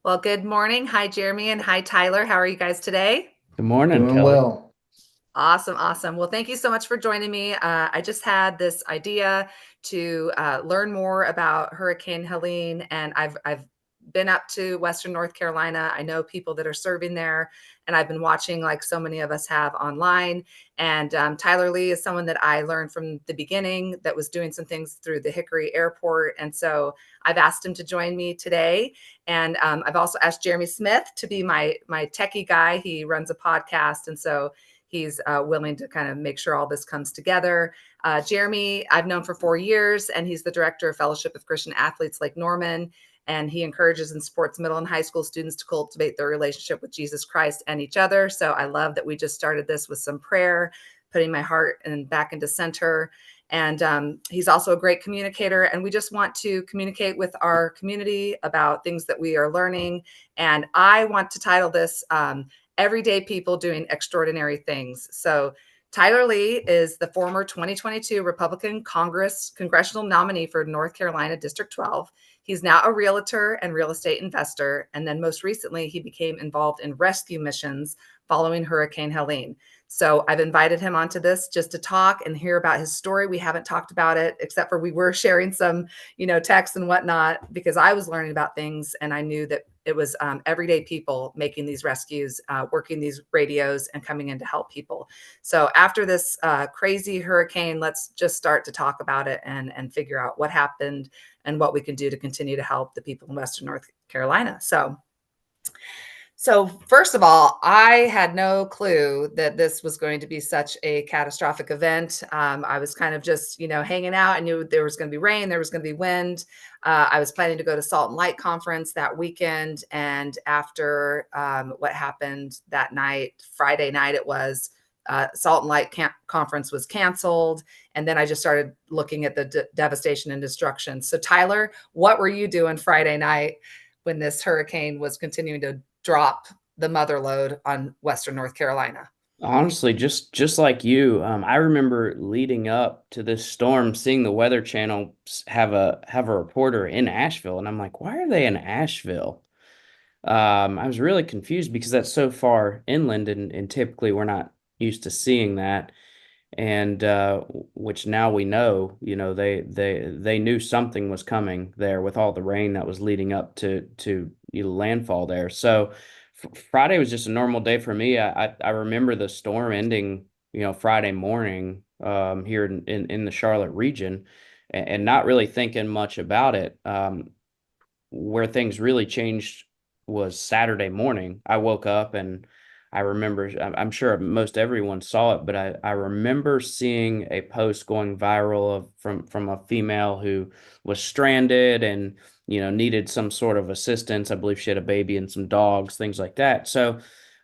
Well, good morning. Hi, Jeremy, and hi, Tyler. How are you guys today? Good morning, Doing Kelly. well. Awesome, awesome. Well, thank you so much for joining me. I just had this idea to learn more about Hurricane Helene, and I've been up to Western North Carolina. I know people that are serving there, and I've been watching like so many of us have online. And Tyler Lee is someone that I learned from the beginning that was doing some things through the Hickory Airport, and so I've asked him to join me today. And I've also asked Jeremy Smith to be my techie guy. He runs a podcast, and so he's willing to kind of make sure all this comes together. Jeremy, I've known for 4 years, and he's the director of Fellowship of Christian Athletes Lake Norman. And he encourages and supports middle and high school students to cultivate their relationship with Jesus Christ and each other. So I love that we just started this with some prayer, putting my heart and back into center. And he's also a great communicator. And we just want to communicate with our community about things that we are learning. And I want to title this Everyday People Doing Extraordinary Things. So Tyler Lee is the former 2022 Republican Congress congressional nominee for North Carolina District 12. He's now a realtor and real estate investor. And then most recently, he became involved in rescue missions following Hurricane Helene. So I've invited him onto this just to talk and hear about his story. We haven't talked about it, except for we were sharing some, texts and whatnot, because I was learning about things and I knew that it was everyday people making these rescues, working these radios and coming in to help people. So after this crazy hurricane, let's just start to talk about it and figure out what happened and what we can do to continue to help the people in Western North Carolina. So first of all, I had no clue that this was going to be such a catastrophic event. I was kind of just, hanging out. I knew there was going to be rain, there was going to be wind. I was planning to go to Salt and Light Conference that weekend. And after what happened that night, Friday night it was, Salt and Light Conference was canceled. And then I just started looking at the devastation and destruction. So Tyler, what were you doing Friday night when this hurricane was continuing to drop the mother load on Western North Carolina? Honestly, just like you, I remember leading up to this storm, seeing the Weather Channel have a reporter in Asheville, and I'm like, why are they in Asheville? I was really confused because that's so far inland, and typically we're not used to seeing that. And which now we know, they knew something was coming there with all the rain that was leading up to landfall there. So Friday was just a normal day for me. I remember the storm ending, Friday morning here in the Charlotte region, and not really thinking much about it. Where things really changed was Saturday morning. I woke up and I remember, I'm sure most everyone saw it, but I remember seeing a post going viral from a female who was stranded and, needed some sort of assistance. I believe she had a baby and some dogs, things like that. So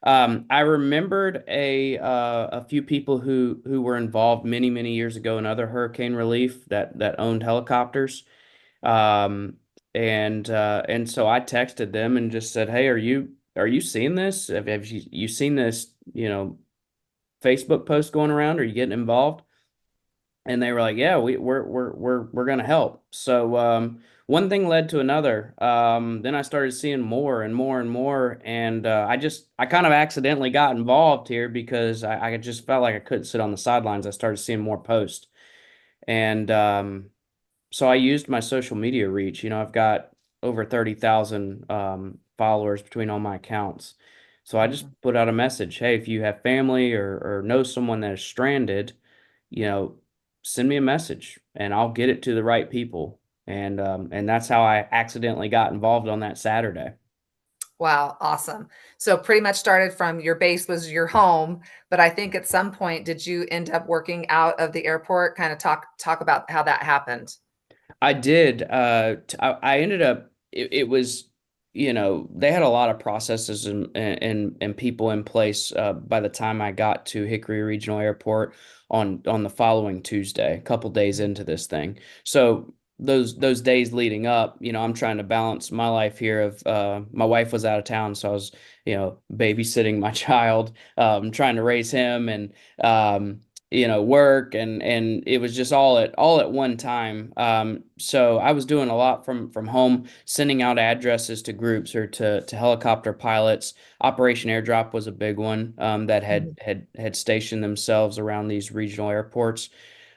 I remembered a few people who were involved many years ago in other hurricane relief that owned helicopters. Um, and so I texted them and just said, "Hey, are you seeing this? Have you seen this, Facebook post going around? Are you getting involved?" And they were like, "Yeah, we're gonna help." So one thing led to another. Then I started seeing more and more and more, and I kind of accidentally got involved here because I just felt like I couldn't sit on the sidelines. I started seeing more posts, and so I used my social media reach. I've got over 30,000 followers between all my accounts. So I just Mhm. put out a message, hey, if you have family or know someone that is stranded, you know, send me a message and I'll get it to the right people. And that's how I accidentally got involved on that Saturday. Wow, awesome. So pretty much started from your base was your home, but I think at some point did you end up working out of the airport? Kind of talk about how that happened. I did. I ended up. It was, they had a lot of processes and people in place by the time I got to Hickory Regional Airport on the following Tuesday, a couple days into this thing. So those days leading up, I'm trying to balance my life here. Of my wife was out of town, so I was, babysitting my child, trying to raise him, and work, and it was just all at one time. So I was doing a lot from home, sending out addresses to groups or to helicopter pilots. Operation Airdrop was a big one, that had Mhm. had had stationed themselves around these regional airports.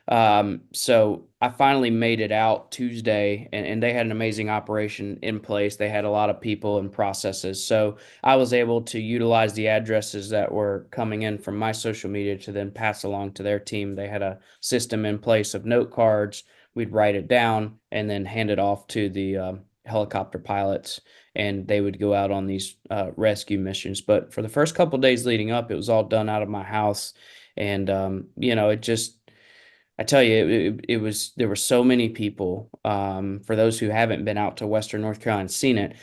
So I finally made it out Tuesday, and they had an amazing operation in place. They had a lot of people and processes. So I was able to utilize the addresses that were coming in from my social media to then pass along to their team. They had a system in place of note cards. We'd write it down and then hand it off to the helicopter pilots, and they would go out on these rescue missions. But for the first couple days leading up, it was all done out of my house. And, it just, I tell you, it was there were so many people. For those who haven't been out to Western North Carolina and seen it,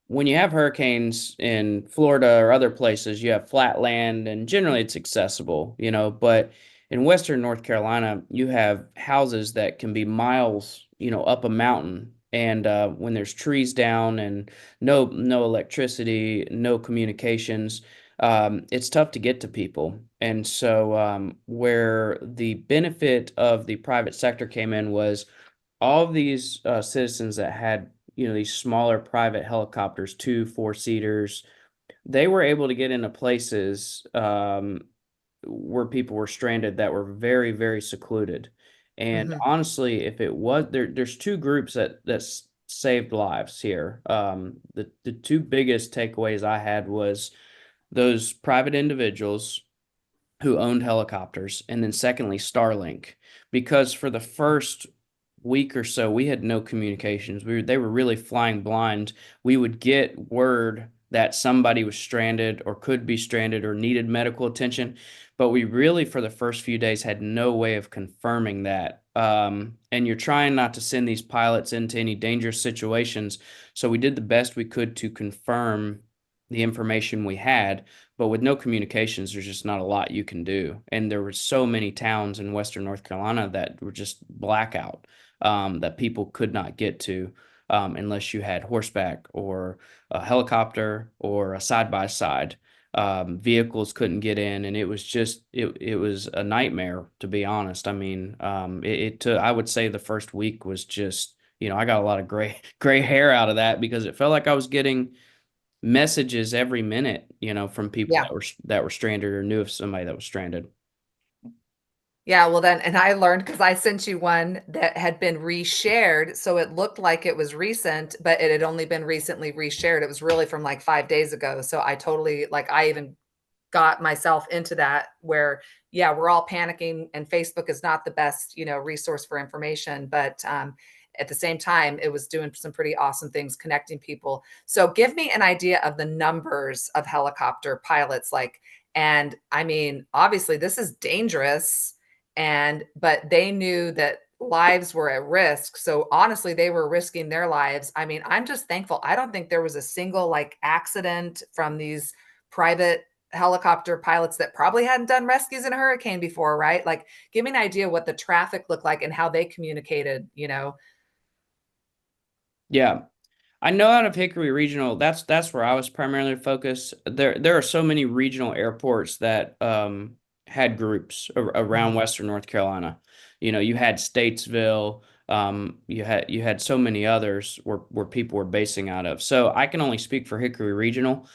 when you have hurricanes in Florida or other places, you have flat land and generally it's accessible, but in Western North Carolina, you have houses that can be miles, up a mountain. And when there's trees down and no electricity, no communications, it's tough to get to people. And so, where the benefit of the private sector came in was all of these citizens that had, these smaller private helicopters, two, four-seaters, they were able to get into places where people were stranded that were very, very secluded. And Mhm. honestly, if it was there's two groups that saved lives here. The two biggest takeaways I had was those private individuals who owned helicopters, and then secondly, Starlink, because for the first week or so we had no communications. They were really flying blind. We would get word that somebody was stranded or could be stranded or needed medical attention, but we really for the first few days had no way of confirming that. And you're trying not to send these pilots into any dangerous situations, so we did the best we could to confirm the information we had, but with no communications, there's just not a lot you can do. And there were so many towns in Western North Carolina that were just blackout, that people could not get to, unless you had horseback or a helicopter or a side by side. Vehicles couldn't get in, and it was a nightmare, to be honest. I mean, it took, I would say the first week was just, I got a lot of gray hair out of that because it felt like I was getting messages every minute, from people Yeah. that were stranded or knew of somebody that was stranded. Yeah, well then and I learned because I sent you one that had been reshared, so it looked like it was recent, but it had only been recently reshared. It was really from like 5 days ago. So I totally like I even got myself into that where yeah, we're all panicking and Facebook is not the best, resource for information, but at the same time it was doing some pretty awesome things connecting people. So give me an idea of the numbers of helicopter pilots like and I mean, obviously this is dangerous and but they knew that lives were at risk. So honestly, they were risking their lives. I mean, I'm just thankful. I don't think there was a single like accident from these private helicopter pilots that probably hadn't done rescues in a hurricane before, right? Like, give me an idea what the traffic looked like and how they communicated. Yeah. I know out of Hickory Regional, that's where I was primarily focused. There are so many regional airports that had groups around Mhm. Western North Carolina. You had Statesville, you had so many others where people were basing out of. So I can only speak for Hickory Regional.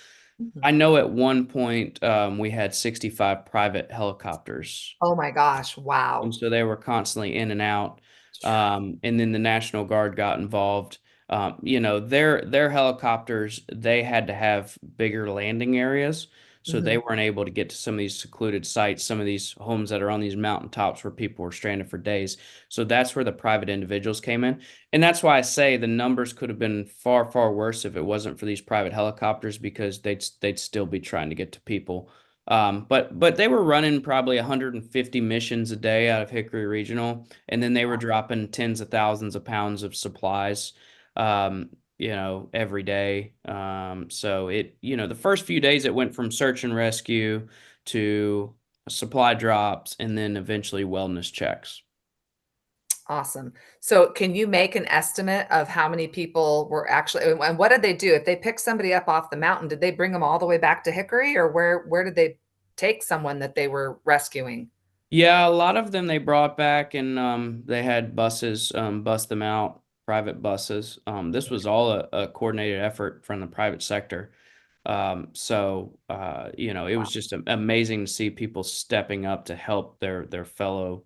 I Mhm. know at one point we had 65 private helicopters, Oh my gosh. and Wow. so they were constantly in and out. And then the National Guard got involved. Their helicopters, they had to have bigger landing areas, so they Mhm. weren't able to get to some of these secluded sites, some of these homes that are on these mountaintops where people were stranded for days. So that's where the private individuals came in, and that's why I say the numbers could have been far, far worse if it wasn't for these private helicopters because they'd still be trying to get to people. But they were running probably 150 missions a day out of Hickory Regional, and then they were dropping tens of thousands of pounds of supplies, every day. So the first few days it went from search and rescue to supply drops and then eventually wellness checks. Awesome. So can you make an estimate of how many people were actually and what did they do? If they picked somebody up off the mountain, did they bring them all the way back to Hickory or where did they take someone that they were rescuing? Yeah, a lot of them they brought back and they had buses bus them out, private buses. This was all a coordinated effort from the private sector. It was just amazing to see people stepping up to help their fellow,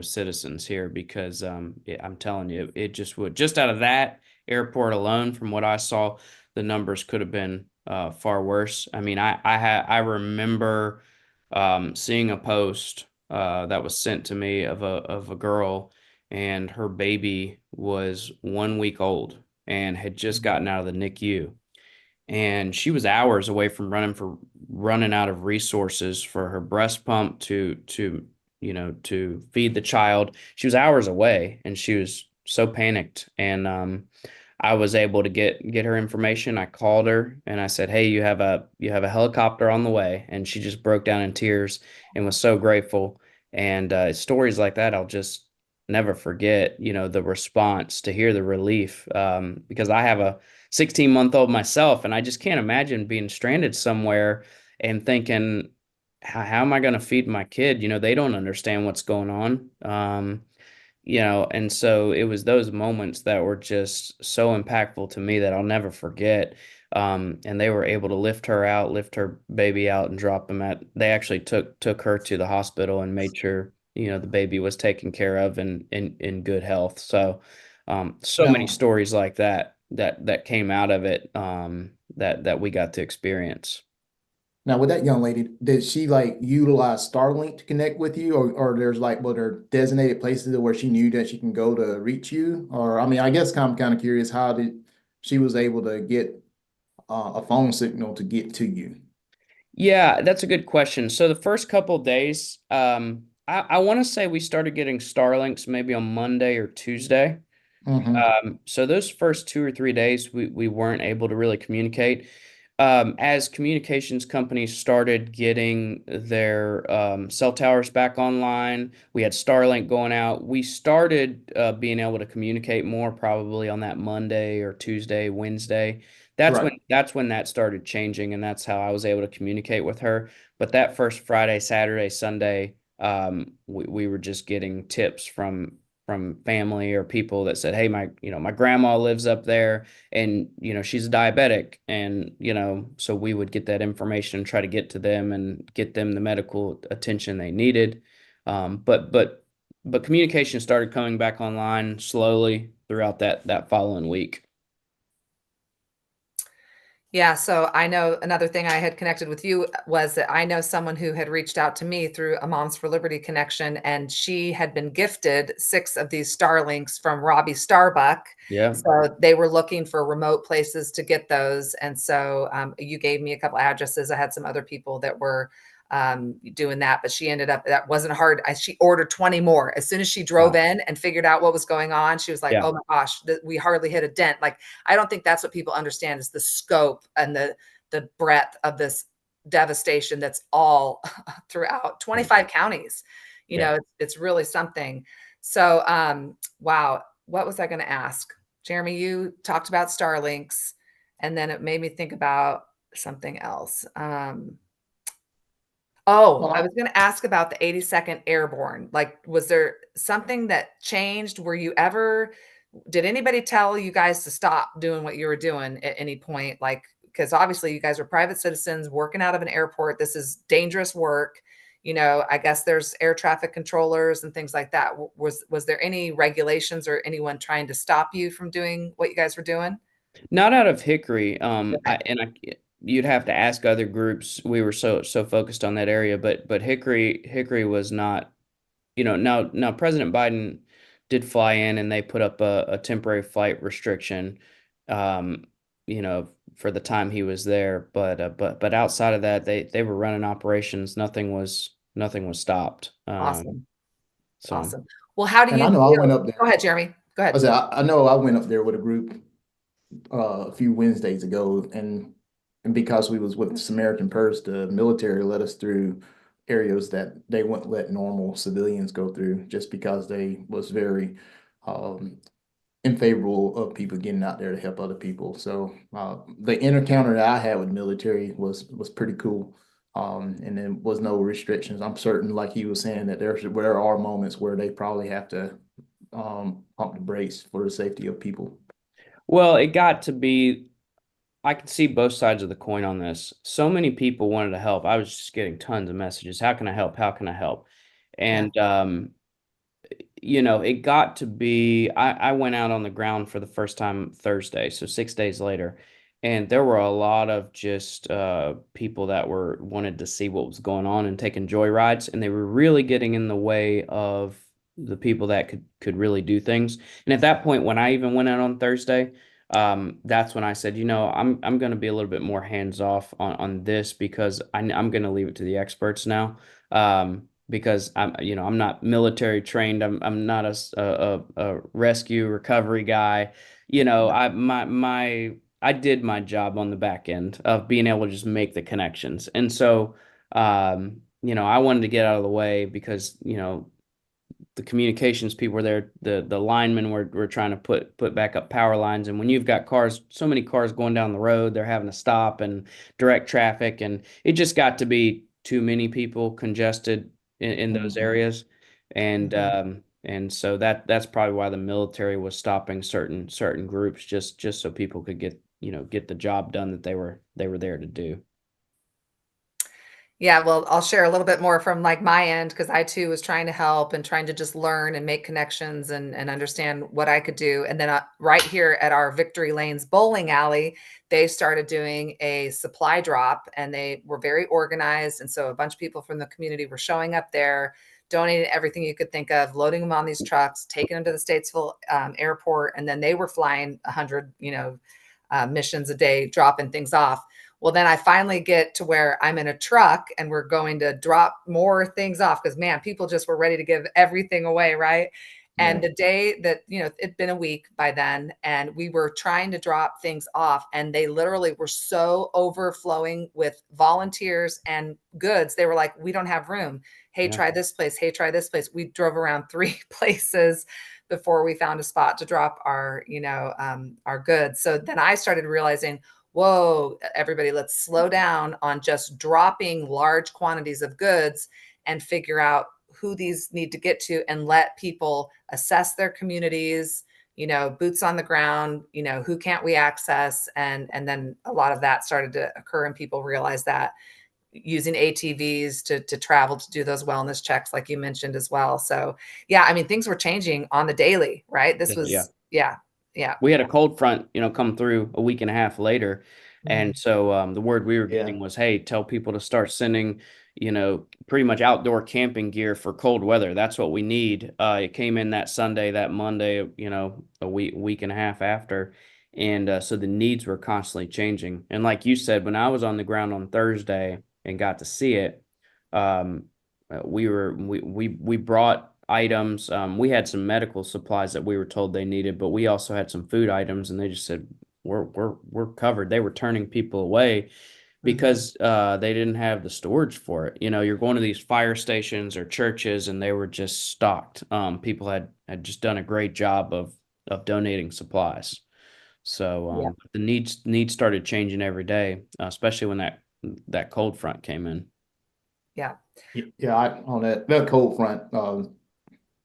citizens here because I'm telling you, it just would just out of that airport alone, from what I saw, the numbers could have been far worse. I mean, I remember seeing a post that was sent to me of a girl, and her baby was 1 week old and had just gotten out of the NICU, and she was hours away from running out of resources for her breast pump to feed the child. She was hours away, and she was so panicked. And I was able to get her information. I called her and I said, "Hey, you have a helicopter on the way," and she just broke down in tears and was so grateful. And stories like that, I'll just never forget. The response, to hear the relief, because I have a 16-month-old myself, and I just can't imagine being stranded somewhere and thinking, how am I going to feed my kid? They don't understand what's going on. And so it was those moments that were just so impactful to me that I'll never forget. And they were able to lift her baby out and drop them they actually took her to the hospital and made sure, the baby was taken care of and in good health. So many Now, stories like that came out of it, that we got to experience. now with that young lady, did she like utilize Starlink to connect with you, or there's like what are designated places where she knew that she can go to reach you? Or I mean, I guess I'm kind of curious how did she was able to get a phone signal to get to you? Yeah, that's a good question. So the first couple of days, I want to say we started getting Starlinks maybe on Monday or Tuesday. Hmm. So those first 2 or 3 days, we weren't able to really communicate. As communications companies started getting their cell towers back online, we had Starlink going out. We started being able to communicate more probably on that Monday or Tuesday, Wednesday. Right. That's when that started changing, and that's how I was able to communicate with her. But that first Friday, Saturday, Sunday, we were just getting tips from family or people that said, "Hey, my grandma lives up there, and she's a diabetic," and so we would get that information and try to get to them and get them the medical attention they needed. But communication started coming back online slowly throughout that following week. Yeah, so I know another thing I had connected with you was that I know someone who had reached out to me through a Moms for Liberty connection, and she had been gifted 6 of these Starlinks from Robbie Starbuck. Yeah. So they were looking for remote places to get those, and so, you gave me a couple addresses. I had some other people that were, doing that, but she ended up that wasn't hard. She ordered 20 more. As soon as she drove Wow. in and figured out what was going on, she was like, Yeah. "Oh my gosh, we hardly hit a dent." Like, I don't think that's what people understand is the scope and the breadth of this devastation that's all throughout Yeah. 25 counties. Yeah. It's really something. So, wow, what was I going to ask? Jeremy, you talked about Starlinks, and then it made me think about something else. Oh, I was Well, gonna ask about the 82nd Airborne. Like, was there something that changed? Were you ever did anybody tell you guys to stop doing what you were doing at any point? Like, because obviously you guys are private citizens working out of an airport. This is dangerous work. I guess there's air traffic controllers and things like that. Was there any regulations or anyone trying to stop you from doing what you guys were doing? Not out of Hickory. Okay. You'd have to ask other groups. We were so focused on that area, but Hickory was not. Now President Biden did fly in, and they put up a temporary flight restriction, um, for the time he was there. But outside of that, they were running operations. Nothing was stopped. Awesome. So Awesome. Well, how do and you I know I went feel? up Go there. ahead, Jeremy. Go I ahead. said I know I went up there with a group a few Wednesdays ago, and because we was with Samaritan Purse, the military let us through areas that they wouldn't let normal civilians go through, just because they was very um, in favorable of people getting out there to help other people. So the encounter that I had with military was pretty cool. And there was no restrictions. I'm certain, like he was saying, that there are moments where they probably have to pump the brakes for the safety of people. Well, it got to be, I could see both sides of the coin on this. So many people wanted to help. I was just getting tons of messages. How can I help? How can I help? Yeah. And it got to be, I went out on the ground for the first time Thursday, so 6 days later, and there were a lot of just people that were wanted to see what was going on and taking joy rides, and they were really getting in the way of the people that could really do things. And at that point, when I even went out on Thursday, that's when I said, I'm going to be a little bit more hands off on this because I'm going to leave it to the experts now. Because I'm not military trained. I'm not a rescue recovery guy. I did my job on the back end of being able to just make the connections. And so I wanted to get out of the way because the communications people were there, the linemen were trying to put back up power lines. And when you've got cars, so many cars going down the road, they're having to stop and direct traffic, and it just got to be too many people congested in those Mhm. areas. And Mhm. and so that's probably why the military was stopping certain groups, just so people could get the job done that they were there to do. Yeah, well, I'll share a little bit more from like my end because I too was trying to help and trying to just learn and make connections and understand what I could do. And then right here at our Victory Lanes bowling alley, they started doing a supply drop and they were very organized. And so a bunch of people from the community were showing up there, donating everything you could think of, loading them on these trucks, taking them to the Statesville airport, and then they were flying 100, missions a day, dropping things off. Well, then I finally get to where I'm in a truck and we're going to drop more things off because, man, people just were ready to give everything away, right? Yeah. And the day that, it'd been a week by then, and we were trying to drop things off, and they literally were so overflowing with volunteers and goods. They were like, we don't have room. Hey, Yeah. try this place. Hey, try this place. We drove around three places before we found a spot to drop our goods. So then I started realizing, whoa, everybody, let's slow down on just dropping large quantities of goods and figure out who these need to get to and let people assess their communities, boots on the ground, who can't we access? And then a lot of that started to occur and people realized that using ATVs to travel to do those wellness checks, like you mentioned as well. So yeah, I mean, things were changing on the daily, right? This Yeah. was, yeah, yeah. We had a cold front, come through a week and a half later. And Mhm. so the word we were Yeah. getting was, hey, tell people to start sending, pretty much outdoor camping gear for cold weather. That's what we need. It came in that Sunday, that Monday, a week and a half after. And so the needs were constantly changing. And like you said, when I was on the ground on Thursday and got to see it, um, we brought items. We had some medical supplies that we were told they needed, but we also had some food items, and they just said we're covered. They were turning people away Mhm. because they didn't have the storage for it. You're going to these fire stations or churches, and they were just stocked. People had just done a great job of donating supplies. So Yeah. the needs started changing every day, especially when that cold front came in. Yeah. Yeah, on that cold front,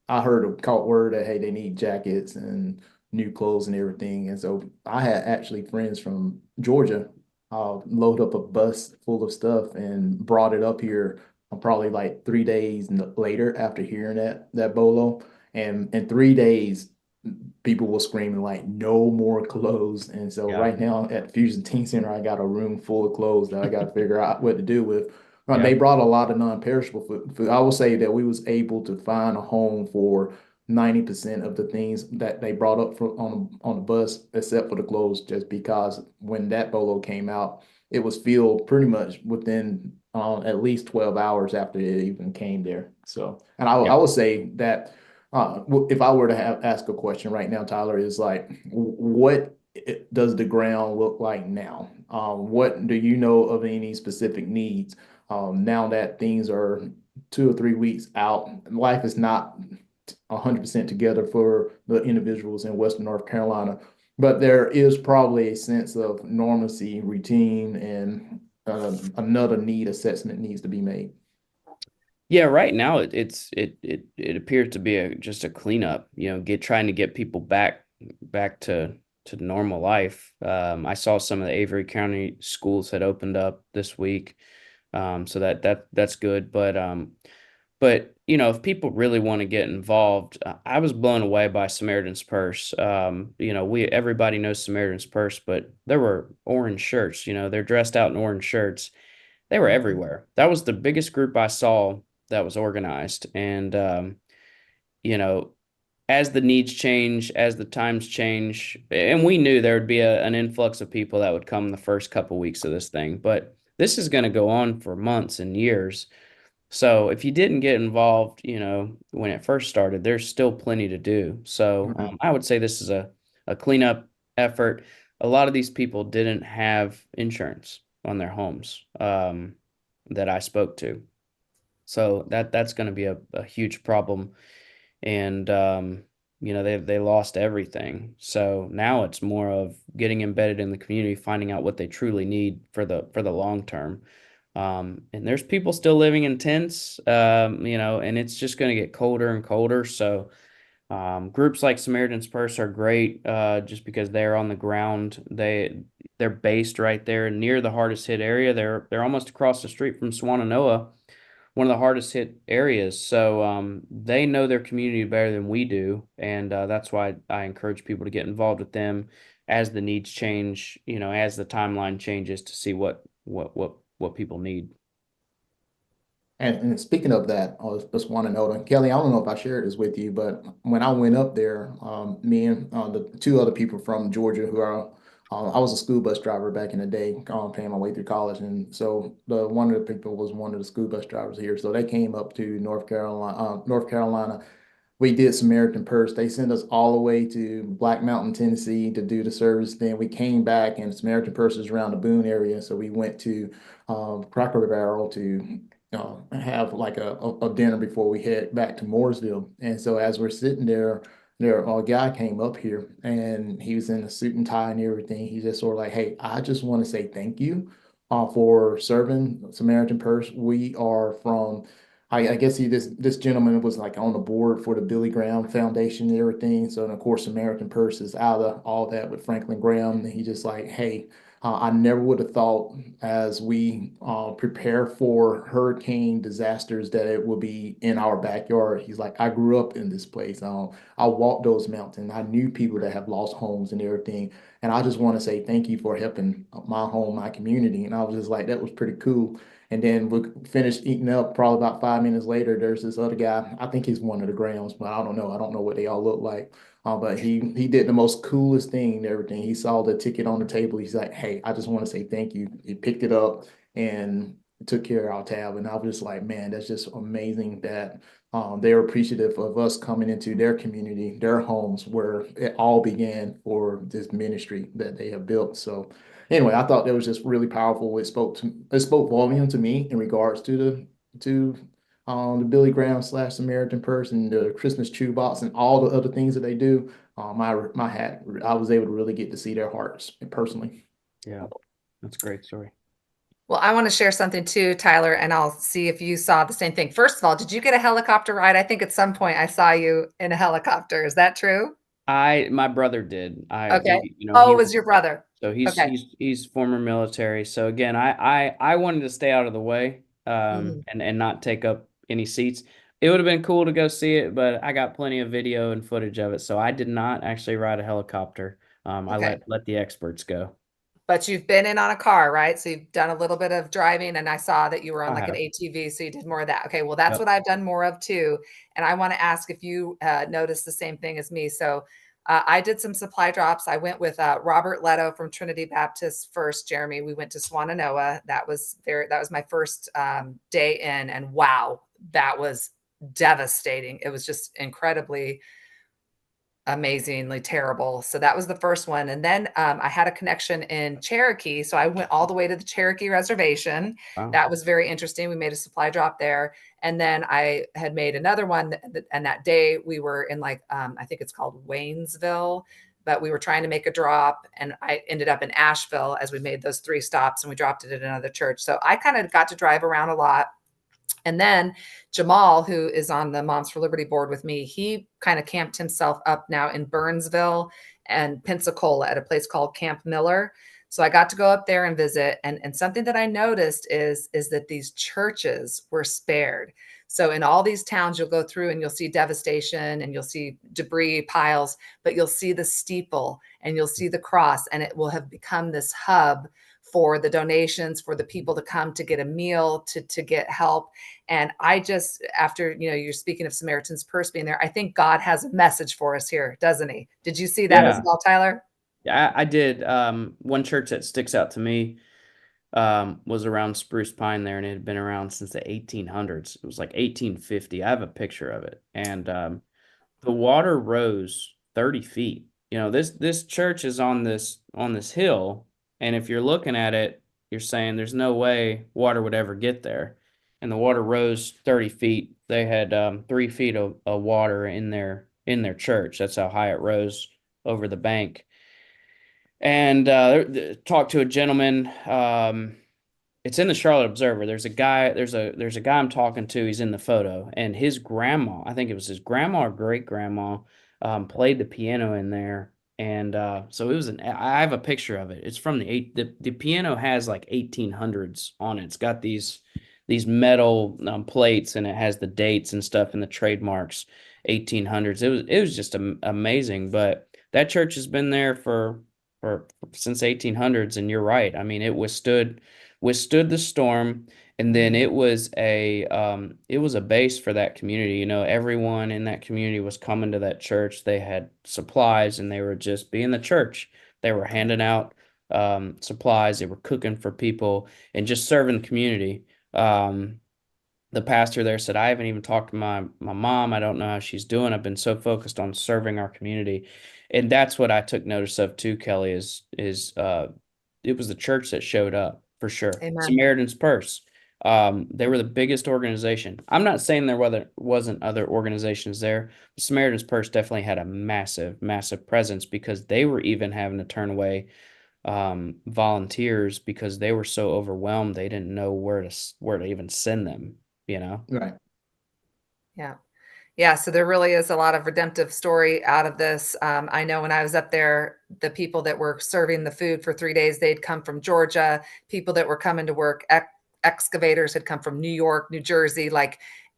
I heard caught word that hey, they need jackets and new clothes and everything. And so I had actually friends from Georgia load up a bus full of stuff and brought it up here probably like 3 days later after hearing that bolo. And in 3 days, people were screaming like no more clothes. And so Yeah. right now at Fusion Teen Center, I got a room full of clothes that I got to figure out what to do with. Yeah. They brought a lot of non-perishable food. I will say that we was able to find a home for 90% of the things that they brought up on the bus, except for the clothes, just because when that bolo came out, it was filled pretty much within at least 12 hours after it even came there. So, and I Yeah. would say that if I were to ask a question right now, Tyler, is like, what does the ground look like now? What do you know of any specific needs now that things are 2 or 3 weeks out? Life is not 100% together for the individuals in Western North Carolina, but there is probably a sense of normalcy, routine, and another need assessment needs to be made. Yeah, right now it appears to be just a cleanup, trying to get people back to normal life. I saw some of the Avery County schools had opened up this week. So that's good. But if people really want to get involved, I was blown away by Samaritan's Purse. We everybody knows Samaritan's Purse, but there were orange shirts. They're dressed out in orange shirts. They were Mhm. everywhere. That was the biggest group I saw that was organized. And you know, as the needs change, as the times change, and we knew there would be an influx of people that would come the first couple weeks of this thing, but this is going to go on for months and years. So if you didn't get involved, when it first started, there's still plenty to do. So Mhm. I would say this is a cleanup effort. A lot of these people didn't have insurance on their homes that I spoke to. So that's going to be a huge problem. And they lost everything. So now it's more of getting embedded in the community, finding out what they truly need for the long term. And there's people still living in tents, and it's just going to get colder and colder. So groups like Samaritan's Purse are great, just because they're on the ground. They're based right there near the hardest hit area. They're almost across the street from Swannanoa, one of the hardest hit areas. So they know their community better than we do, and that's why I encourage people to get involved with them as the needs change. As the timeline changes, to see what people need. And speaking of that, I just want to know, and Kelly, I don't know if I shared this with you, but when I went up there, me and the two other people from Georgia who are, I was a school bus driver back in the day, paying my way through college, and so the one of the people was one of the school bus drivers here, so they came up to North Carolina. We did Samaritan Purse. They sent us all the way to Black Mountain, Tennessee to do the service. Then we came back and Samaritan Purse is around the Boone area. So we went to Cracker Barrel to have like a dinner before we head back to Mooresville. And so as we're sitting there, a guy came up here and he was in a suit and tie and everything. He just sort of like, hey, I just want to say thank you for serving Samaritan Purse. We are from I guess this gentleman was like on the board for the Billy Graham Foundation and everything. So, and of course, American Purse is out of all that with Franklin Graham. And he just like, hey, I never would have thought as we prepare for hurricane disasters that it will be in our backyard. He's like, I grew up in this place. I walked those mountains. I knew people that have lost homes and everything. And I just want to say thank you for helping my home, my community. And I was just like, that was pretty cool. And then we finished eating up. Probably about 5 minutes later, there's this other guy. I think he's one of the Grahams, but I don't know. I don't know what they all look like. But he did the most coolest thing and everything. He saw the ticket on the table. He's like, "Hey, I just want to say thank you." He picked it up and took care of our tab. And I was just like, "Man, that's just amazing that they're appreciative of us coming into their community, their homes, where it all began for this ministry that they have built." So anyway, I thought that was just really powerful. It spoke volume to me in regards to the Billy Graham slash Samaritan person, the Christmas tree box, and all the other things that they do. My hat, I was able to really get to see their hearts personally. Yeah, that's a great story. Well, I want to share something too, Tyler, and I'll see if you saw the same thing. First of all, did you get a helicopter ride? I think at some point I saw you in a helicopter. Is that true? My brother did. I Okay. he Oh, he it was your brother. So he's Okay. he's he's former military. So again, I wanted to stay out of the way, Mhm. and not take up any seats. It would have been cool to go see it, but I got plenty of video and footage of it, so I did not actually ride a helicopter. I Okay. let the experts go. But you've been in on a car, right? So you've done a little bit of driving, and I saw that you were on I like an have. ATV, so you did more of that. Okay, well, that's Yep. what I've done more of too. And I want to ask if you noticed the same thing as me. So I did some supply drops. I went with Robert Leto from Trinity Baptist first, Jeremy. We went to Swannanoa. That was my first day in, and wow, that was devastating. It was just incredibly amazingly terrible. So that was the first one. And then I had a connection in Cherokee. So I went all the way to the Cherokee Reservation. Wow. That was very interesting. We made a supply drop there. And then I had made another one. And that day we were in like, I think it's called Waynesville. but we were trying to make a drop, and I ended up in Asheville as we made those 3 stops, and we dropped it at another church. So I kind of got to drive around a lot. And then Jamal, who is on the Moms for Liberty board with me, he kind of camped himself up now in Burnsville and Pensacola at a place called Camp Miller. So I got to go up there and visit. And something that I noticed is that these churches were spared. So in all these towns, you'll go through and you'll see devastation and you'll see debris piles, but you'll see the steeple and you'll see the cross, and it will have become this hub for the donations, for the people to come to get a meal, to get help. And I just, after, you're speaking of Samaritan's Purse being there, I think God has a message for us here, doesn't he? Did you see that as Yeah. well, Tyler? Yeah, I did. One church that sticks out to me was around Spruce Pine there, and it had been around since the 1800s. It was like 1850. I have a picture of it, and the water rose 30 feet. This church is on this hill, and if you're looking at it, you're saying there's no way water would ever get there. And the water rose 30 feet. They had 3 feet of water in their church. That's how high it rose over the bank. And talked to a gentleman. It's in the Charlotte Observer. There's a guy. There's a guy I'm talking to. He's in the photo, and his grandma. I think it was his grandma or great grandma, played the piano in there, and so it was an. I have a picture of it. It's from the piano has like 1800s on it. It's got these metal plates, and it has the dates and stuff and the trademarks 1800s. It was just amazing. But that church has been there for since 1800s, and you're right. I mean, it withstood the storm, and then it was a base for that community. Everyone in that community was coming to that church. They had supplies, and they were just being the church. They were handing out supplies. They were cooking for people and just serving the community. um, the pastor there said, I haven't even talked to my mom. I don't know how she's doing. I've been so focused on serving our community. And that's what I took notice of too, Kelly, is it was the church that showed up for sure. Amen. Samaritan's Purse. They were the biggest organization. I'm not saying there wasn't other organizations there. Samaritan's Purse definitely had a massive, massive presence, because they were even having to turn away volunteers because they were so overwhelmed they didn't know where to even send them. Right. Yeah. Yeah, so there really is a lot of redemptive story out of this. I know when I was up there, the people that were serving the food for 3 days, they'd come from Georgia. People that were coming to work, excavators had come from New York, New Jersey,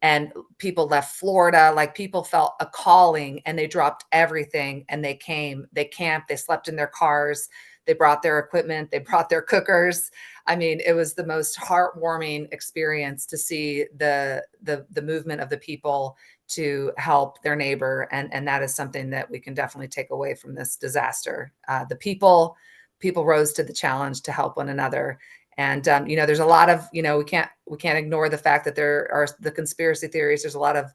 and people left Florida. Like, people felt a calling, and they dropped everything and they came. They camped. They slept in their cars. They brought their equipment. They brought their cookers. I mean, it was the most heartwarming experience to see the movement of the people to help their neighbor. And that is something that we can definitely take away from this disaster. The people rose to the challenge to help one another. And there's a lot of, we can't ignore the fact that there are the conspiracy theories. There's a lot of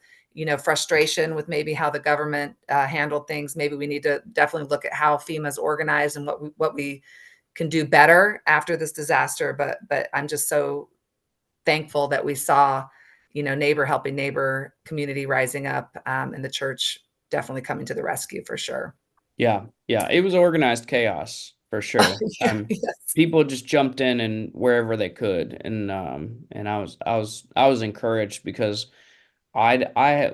frustration with maybe how the government handled things. Maybe we need to definitely look at how FEMA's organized and what we can do better after this disaster. But I'm just so thankful that we saw, neighbor helping neighbor, community rising up, and the church definitely coming to the rescue for sure. Yeah, yeah, it was organized chaos for sure. Yeah, yes. People just jumped in and wherever they could, and I was encouraged, because I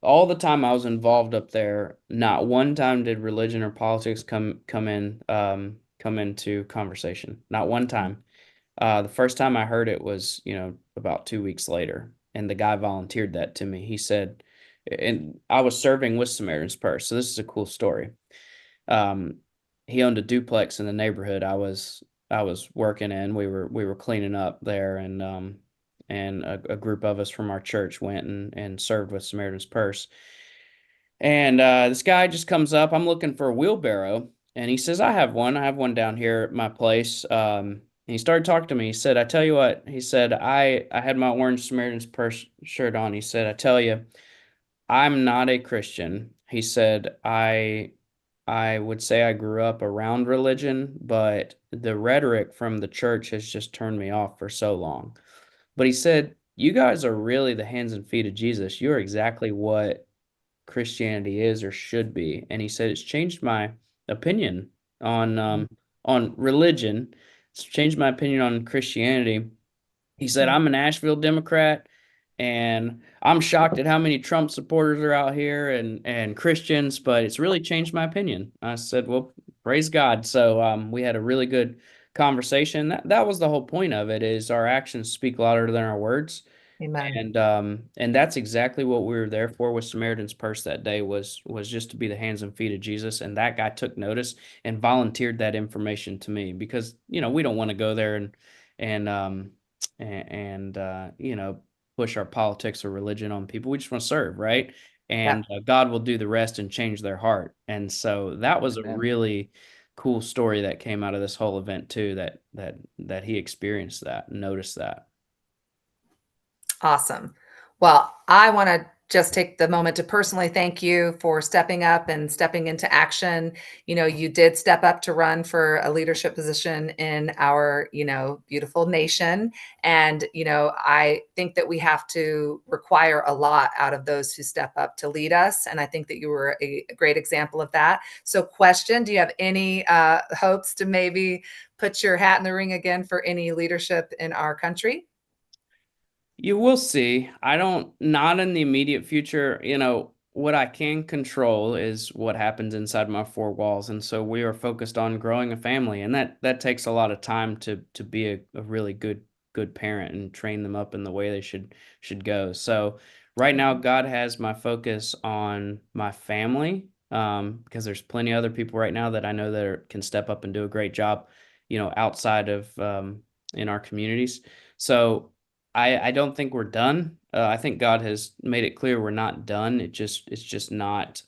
all the time I was involved up there, not one time did religion or politics come into conversation. Not one time. The first time I heard it was, about 2 weeks later, and the guy volunteered that to me. He said, and I was serving with Samaritan's Purse, so this is a cool story. Um, he owned a duplex in the neighborhood I was working in. We were cleaning up there, and a group of us from our church went and served with Samaritan's Purse. And this guy just comes up. I'm looking for a wheelbarrow, and he says, "I have one. I have one down here at my place." And he started talking to me. He said, "I tell you what." He said, "I had my orange Samaritan's Purse shirt on." He said, "I tell you, I'm not a Christian." He said, I would say I grew up around religion, but the rhetoric from the church has just turned me off for so long." But he said, "You guys are really the hands and feet of Jesus. You're exactly what Christianity is or should be. And he said it's changed my opinion on religion. It's changed my opinion on Christianity. He said, I'm a Nashville Democrat, and I'm shocked at how many Trump supporters are out here and Christians, but it's really changed my opinion. I said, well, praise God. So we had a really good conversation. That was the whole point of it, is our actions speak louder than our words. Amen. And that's exactly what we were there for with Samaritan's Purse that day, was just to be the hands and feet of Jesus. And that guy took notice and volunteered that information to me, because we don't want to go there and push our politics or religion on people. We just want to serve, right? Yeah. And God will do the rest and change their heart. And so that was a Amen. really cool story that came out of this whole event too, that he experienced that and noticed that. Awesome. Well, I want to just take the moment to personally thank you for stepping up and stepping into action. You did step up to run for a leadership position in our, beautiful nation. And, I think that we have to require a lot out of those who step up to lead us. And I think that you were a great example of that. So, question, do you have any hopes to maybe put your hat in the ring again for any leadership in our country? You will see. Not in the immediate future. What I can control is what happens inside my four walls. And so we are focused on growing a family. And that takes a lot of time to be a really good parent and train them up in the way they should go. So right now, God has my focus on my family, because there's plenty of other people right now that I know can step up and do a great job, outside of in our communities. So I don't think we're done. I think God has made it clear we're not done. It's just not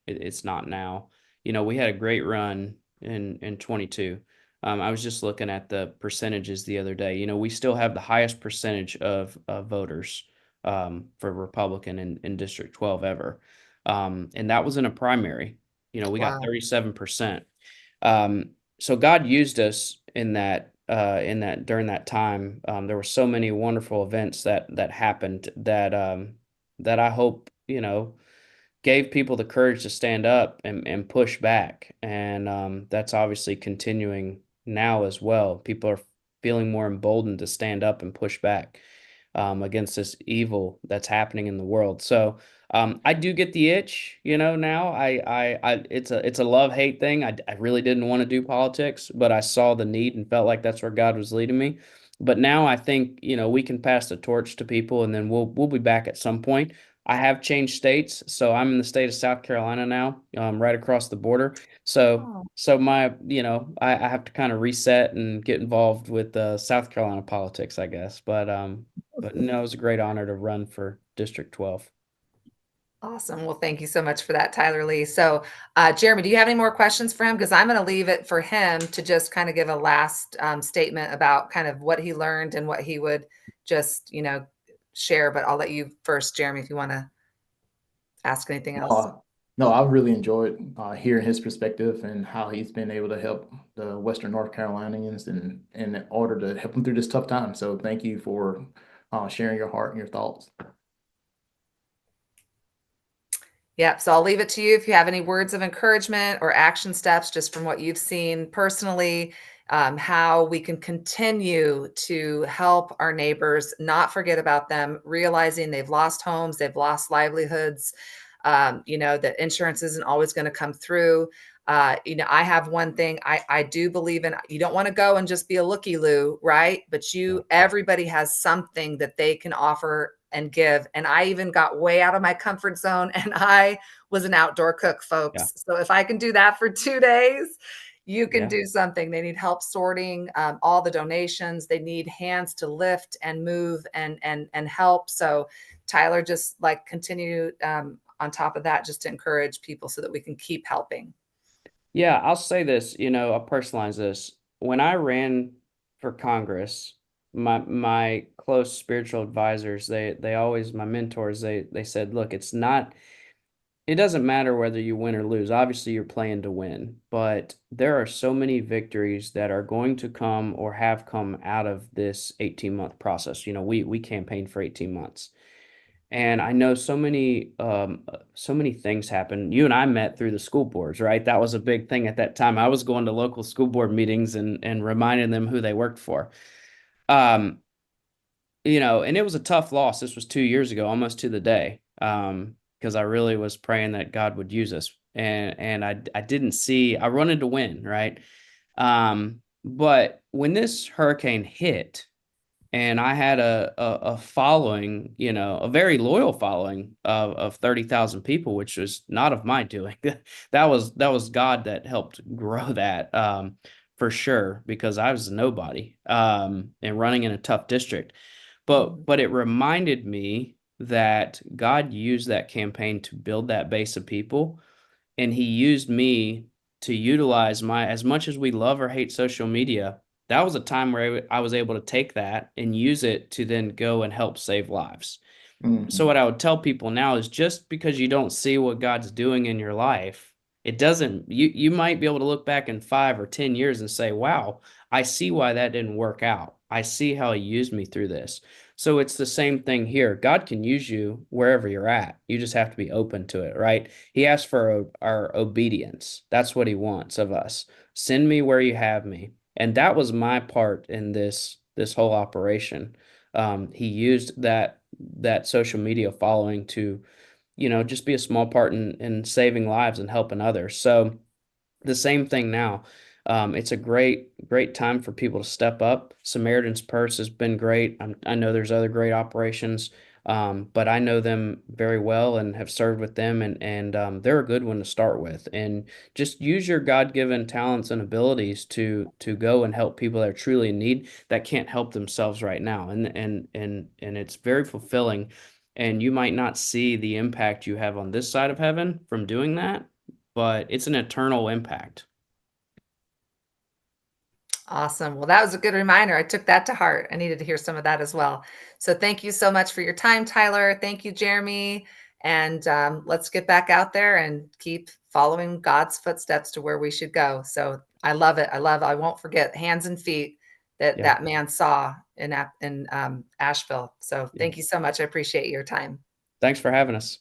it's not now. We had a great run in 22. I was just looking at the percentages the other day. We still have the highest percentage of voters for Republican in District 12 ever, and that was in a primary. We got Wow. 37%. So God used us in that during that time. There were so many wonderful events that happened that I hope gave people the courage to stand up and push back. And that's obviously continuing now as well. People are feeling more emboldened to stand up and push back against this evil that's happening in the world. So I do get the itch, now. It's a love-hate thing. I really didn't want to do politics, but I saw the need and felt like that's where God was leading me. But now I think, we can pass the torch to people, and then we'll be back at some point. I have changed states, so I'm in the state of South Carolina now, right across the border. So, Oh, so my, I have to kind of reset and get involved with South Carolina politics, I guess. But no, it was a great honor to run for District 12. awesome. Well, thank you so much for that, Tyler Lee. So, Jeremy, do you have any more questions for him? Because I'm going to leave it for him to just kind of give a last statement about kind of what he learned and what he would just, share. But I'll let you first, Jeremy, if you want to ask anything else. No, no, I've really enjoyed hearing his perspective and how he's been able to help the Western North Carolinians in order to help them through this tough time. So thank you for sharing your heart and your thoughts. Yep. So I'll leave it to you if you have any words of encouragement or action steps just from what you've seen personally, how we can continue to help our neighbors, not forget about them, realizing they've lost homes, they've lost livelihoods, that insurance isn't always going to come through. I have one thing I do believe in. You don't want to go and just be a looky loo, right? But Yeah. everybody has something that they can offer and give. And I even got way out of my comfort zone and I was an outdoor cook, Yeah. folks. So if I can do that for 2 days, you can Yeah. do something. They need help sorting all the donations. They need hands to lift and move and help. So Tyler, just like continue on top of that, just to encourage people so that we can keep helping. Yeah, I'll say this, I'll personalize this. When I ran for Congress, my close spiritual advisors, they always, my mentors, they said, look, it doesn't matter whether you win or lose. Obviously, you're playing to win, but there are so many victories that are going to come or have come out of this 18-month process. We campaigned for 18 months. And I know so many things happen. You and I met through the school boards, right? That was a big thing at that time. I was going to local school board meetings and reminding them who they worked for. Um, and it was a tough loss. This was 2 years ago, almost to the day. Because I really was praying that God would use us. And I didn't see, I wanted to win, right? But when this hurricane hit, and I had a following, a very loyal following of 30,000 people, which was not of my doing. That was God that helped grow that, for sure, because I was a nobody, and running in a tough district. But it reminded me that God used that campaign to build that base of people, and he used me to utilize my, as much as we love or hate social media, that was a time where I was able to take that and use it to then go and help save lives. So Mhm. what I would tell people now is, just because you don't see what God's doing in your life, it doesn't, you might be able to look back in 5 or 10 years and say, wow, I see why that didn't work out. I see how he used me through this. So it's the same thing here. God can use you wherever you're at. You just have to be open to it, right? He asks for our obedience. That's what he wants of us. Send me where you have me. And that was my part in this whole operation. He used that social media following to, just be a small part in saving lives and helping others. So the same thing now. It's a great time for people to step up. Samaritan's Purse has been great. I know there's other great operations, but I know them very well and have served with them, and they're a good one to start with. And just use your God-given talents and abilities to go and help people that are truly in need, that can't help themselves right now. And it's very fulfilling. And you might not see the impact you have on this side of heaven from doing that, but it's an eternal impact. Awesome. Well, that was a good reminder. I took that to heart. I needed to hear some of that as well. So thank you so much for your time, Tyler. Thank you, Jeremy. And let's get back out there and keep following God's footsteps to where we should go. So I love it. I won't forget hands and feet that Yeah. that man saw in Asheville. So Yeah. thank you so much. I appreciate your time. Thanks for having us.